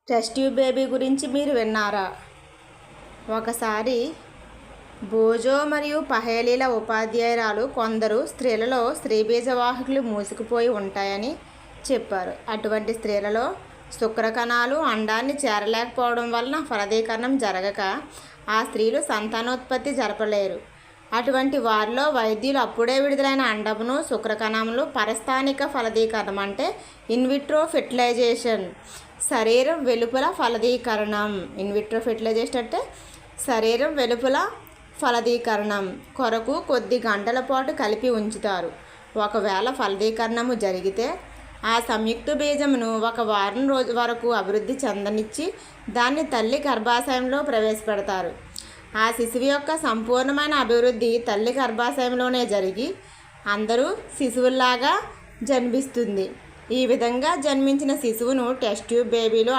Test tube baby గురించి మీరు విన్నారా? ఒకసారి బోజో మరియు పహేలీల ఉపాధ్యాయురాలు కొందరు స్త్రీలలో స్త్రీబీజవాహికలు మూసుకుపోయి ఉంటాయని చెప్పారు. అటువంటి స్త్రీలలో శుక్రకణాలు అండాన్ని చేరలేకపోవడం వలన ఫలదీకరణం జరగక ఆ స్త్రీలు సంతానోత్పత్తి జరపలేరు. అటువంటి వారిలో వైద్యులు అప్పుడే విడుదలైన అండమును శుక్రకణములు పరస్థానిక ఫలదీకరణం అంటే ఇన్విట్రో ఫెర్టిలైజేషన్ శరీరం వెలుపల ఫలదీకరణం ఇన్విట్రో ఫెర్టిలైజేషన్ అంటే శరీరం వెలుపల ఫలదీకరణం కొరకు కొద్ది గంటల పాటు కలిపి ఉంచుతారు. ఒకవేళ ఫలదీకరణము జరిగితే ఆ సంయుక్త బీజమును ఒక వారం రోజు వరకు అభివృద్ధి చెందనిచ్చి దాన్ని తల్లి గర్భాశయంలో ప్రవేశపెడతారు. ఆ శిశువు యొక్క సంపూర్ణమైన అభివృద్ధి తల్లి గర్భాశయంలోనే జరిగి అందరూ శిశువుల్లాగా జన్మిస్తుంది. ఈ విధంగా జన్మించిన శిశువును టెస్ట్ ట్యూబ్ బేబీలు